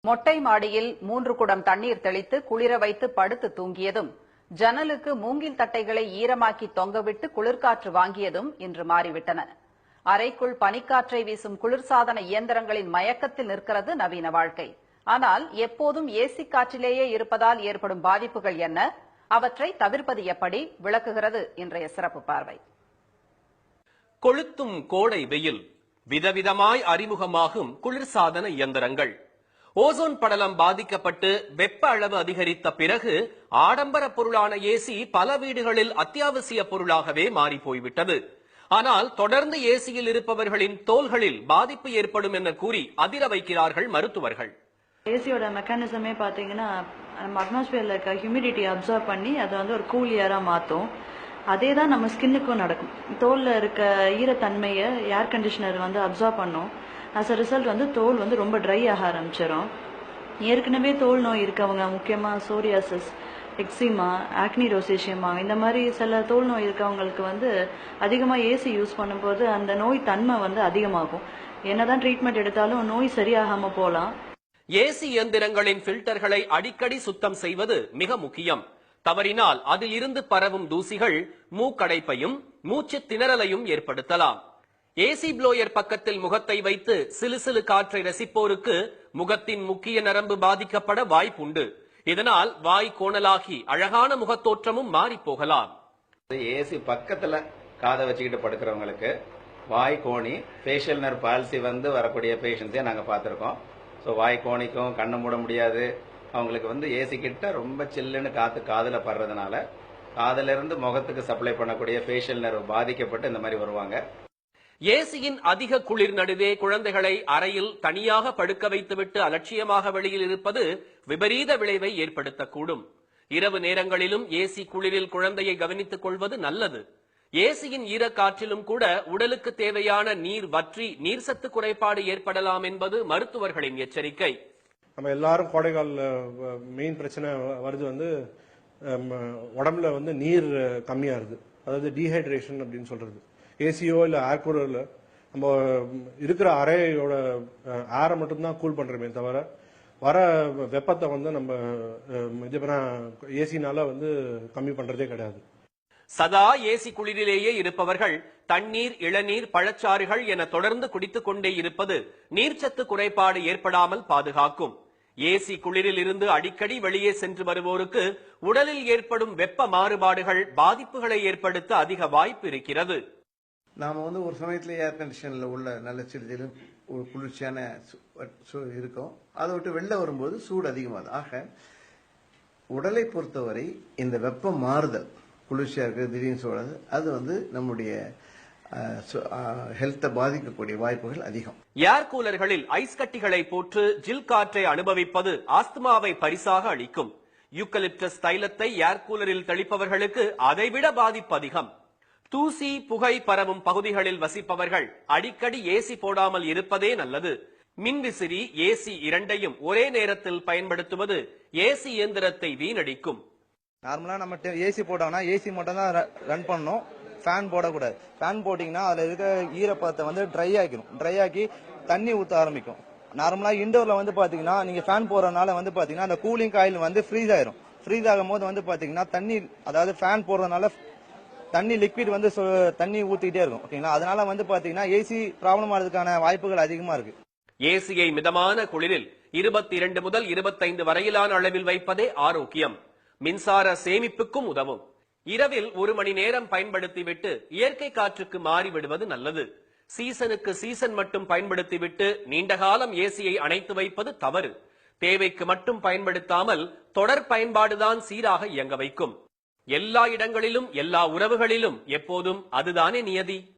மொட்டை மாடியில் 3 குடம் தண்ணீர் தெளித்து குளிர வைத்து படுத்து தூங்கியதும், ஜன்னலுக்கு மூங்கில் தட்டைகளை ஈரமாக்கி தொங்கவிட்டு குளிர்காற்று வாங்கியதும் இன்று மாறிவிட்டன. அறைக்குள் பனிக்காற்றை வீசும் குளிர்சாதன இயந்திரங்களின் மயக்கத்தில் நிற்கிறது நவீன வாழ்க்கை. ஆனால் எப்போதும் ஏசி காற்றிலேயே இருப்பதால் ஏற்படும் பாதிப்புகள் என்ன, அவற்றை தவிர்ப்பது எப்படி, விளக்குகிறது இன்றைய சிறப்பு பார்வை. கொளுத்தும் கோடை வெயில், விதவிதமாய் அறிமுகமாகும் குளிர்சாதன இயந்திரங்கள். ஓசோன் படலம் பாதிக்கப்பட்டு வெப்ப அளவு அதிகரித்த பிறகு ஆடம்பர பொருளான ஏசி பல வீடுகளில் அத்தியாவசிய பொருளாகவே மாறி போய்விட்டது. ஆனால் தொடர்ந்து ஏசியில் இருப்பவர்களின் தோள்களில் பாதிப்பு ஏற்படும் என கூறி அதிர வைக்கிறார்கள் மருத்துவர்கள். ஏசியோட மெக்கானிசமே பாத்தீங்கன்னா, நம்ம அட்மாஸ்பியர்ல இருக்க ஹியூமிடிட்டி அப்சர்வ் பண்ணி அதை ஒரு கூல் ஏரா மாற்றும். அதே தான் நம்ம ஸ்கின்னுக்கும் நடக்கும். தோல்ல இருக்க ஈரத்தன்மையை ஏர் கண்டிஷனர் அப்சர்வ் பண்ணும். ஆஸ் அ ரிசல்ட் தோல் ரொம்ப ட்ரை ஆக ஆரம்பிச்சிடும். ஏற்கனவே தோல் நோய் இருக்கவங்க, முக்கியமாக சோரியாசிஸ், எக்ஸிமா, ஆக்னி ரோசேஷியமா, இந்த மாதிரி சில தோல் நோய் இருக்கவங்களுக்கு அதிகமாக ஏசி யூஸ் பண்ணும்போது அந்த நோய் தன்மை அதிகமாகும். என்னதான் ட்ரீட்மெண்ட் எடுத்தாலும் நோய் சரியாகாம போகலாம். ஏசி இயந்திரங்களின் பில்டர்களை அடிக்கடி சுத்தம் செய்வது மிக முக்கியம். தவறினால் அதில் இருந்து பரவும் தூசிகள் மூக்கடைப்பையும் மூச்சு திணறலையும் ஏற்படுத்தலாம். ஏசி ப்ளோயர் பக்கத்தில் முகத்தை வைத்து சிலுசிலு காற்றை ரசிப்போருக்கு முகத்தின் முக்கிய நரம்பு பாதிக்கப்பட வாய்ப்புண்டு. இதனால் வாய் கோணலாகி அழகான முகத்தோற்றமும் மாறி போகலாம். ஏசி பக்கத்துல காதை வச்சுக்கிட்டு படுக்கிறவங்களுக்கு வாய் கோணி, ஃபேஷியல் நர்வ் பால்சி வரக்கூடிய பேஷண்ட்ஸே நாங்க பார்த்திருக்கோம். ஸோ வாய் கோணிக்கும், கண்ணு மூட முடியாது. அவங்களுக்கு ஏசி கிட்ட ரொம்ப சில்லுன்னு காத்து காதுல படுறதுனால காதுல இருந்து முகத்துக்கு சப்ளை பண்ணக்கூடிய ஃபேஷியல் நர்வ் பாதிக்கப்பட்டு இந்த மாதிரி வருவாங்க. ஏசியின் அதிக குளிர் நடுவே குழந்தைகளை அறையில் தனியாக படுக்க வைத்துவிட்டு அலட்சியமாக வெளியில் இருப்பது விபரீத விளைவை ஏற்படுத்தக்கூடும். இரவு நேரங்களிலும் ஏசி குளிரில் குழந்தையை கவனித்துக் கொள்வது நல்லது. ஏசியின் ஈரக்காற்றிலும் கூட உடலுக்கு தேவையான நீர் வற்றி நீர்சத்து குறைபாடு ஏற்படலாம் என்பது மருத்துவர்களின் எச்சரிக்கை. நம்ம எல்லாரும் கோடைகால மெயின் பிரச்சனை வருது உடம்புல நீர் கம்மியா இருக்கு. அதாவது டீஹைட்ரேஷன் அப்படின்னு சொல்றது. ஏசியோ இல்ல ஏர் கூலர்ல நம்ம இருக்கிற அறையோட ஏரை மட்டும்தான் கூல் பண்றோமே தவிர வர வெப்பத்தை நம்ம ஏசினால கம்மி பண்றதே கிடையாது. சதா ஏசி குளிரிலேயே இருப்பவர்கள் தண்ணீர், இளநீர், பழச்சாறுகள் என தொடர்ந்து குடித்துக் கொண்டே இருப்பது நீர்ச்சத்து குறைபாடு ஏற்படாமல் பாதுகாக்கும். ஏசி குளிரில் இருந்து அடிக்கடி வெளியே சென்று வருவோருக்கு உடலில் ஏற்படும் வெப்ப மாறுபாடுகள் பாதிப்புகளை ஏற்படுத்த அதிக வாய்ப்பு இருக்கிறது. நாம ஒரு சமயத்துல ஏர் கண்டிஷன்ல உள்ள நல்ல சிறிதிலும் ஒரு குளிர்ச்சியான இருக்கும். அதை விட்டு வெளில வரும்போது சூடு அதிகமாகுது. ஆக உடலை பொறுத்தவரை இந்த வெப்ப மாறுதல், குளிர்ச்சியா இருக்கிறது, திடீர்னு சொல்றது, அது நம்முடைய ஹெல்த்தை பாதிக்கக்கூடிய வாய்ப்புகள் அதிகம். ஏர் கூலர்களில் ஐஸ் கட்டிகளை போட்டு ஜில் காற்றை அனுபவிப்பது ஆஸ்துமாவை பரிசாக அளிக்கும். யூக்கலிப்டஸ் தைலத்தை ஏர் கூலரில் தெளிப்பவர்களுக்கு அதைவிட பாதிப்பு அதிகம். தூசி, புகை பரவும் பகுதிகளில் வசிப்பவர்கள் அடிக்கடி ஏசி போடாமல் இருப்பதே நல்லது. மின்விசிறி, ஏசி இரண்டையும் ஒரே நேரத்தில் பயன்படுத்துவது ஏசி இயந்திரத்தை வீணடிக்கும். நார்மலா நம்ம ஏசி போட்டோம்னா ஏசி மட்டும் தான் ரன் பண்ணணும், ஃபேன் போடக்கூடாது. ஃபேன் போட்டீங்கன்னா அதுல இருக்க ஈரப்பதத்தை ட்ரை ஆக்கிடும். ட்ரை ஆக்கி தண்ணி ஊத்த ஆரம்பிக்கும். நார்மலா இண்டோர்ல பாத்தீங்கன்னா நீங்க ஃபேன் போடுறதுனால பாத்தீங்கன்னா அந்த கூலிங் காயில் ஃப்ரீஸ் ஆயிரும். ஃப்ரீஸ் ஆகும் போது பாத்தீங்கன்னா தண்ணி, அதாவது ஃபேன் போடுறதுனால தண்ணி லிக்விட் தண்ணி ஊத்திக்கிட்டே இருக்கும். ஓகேங்களா? அதனால பாத்தீங்கன்னா ஏசி ப்ராப்ளம் ஆகிறதுக்கான வாய்ப்புகள் அதிகமா இருக்கு. ஏசியை மிதமான குளிரில் 22 முதல் 25 வரையிலான அளவில் வைப்பதே ஆரோக்கியம். மின்சார சேமிப்புக்கும் உதவும். இரவில் 1 மணி நேரம் பயன்படுத்திவிட்டு இயற்கை காற்றுக்கு மாறிவிடுவது நல்லது. சீசனுக்கு சீசன் மட்டும் பயன்படுத்திவிட்டு நீண்ட காலம் ஏசியை அணைத்து வைப்பது தவறு. தேவைக்கு மட்டும் பயன்படுத்தாமல் தொடர் பயன்பாடுதான் சீராக இயங்க வைக்கும். எல்லா இடங்களிலும், எல்லா உறவுகளிலும் எப்போதும் அதுதானே நியதி.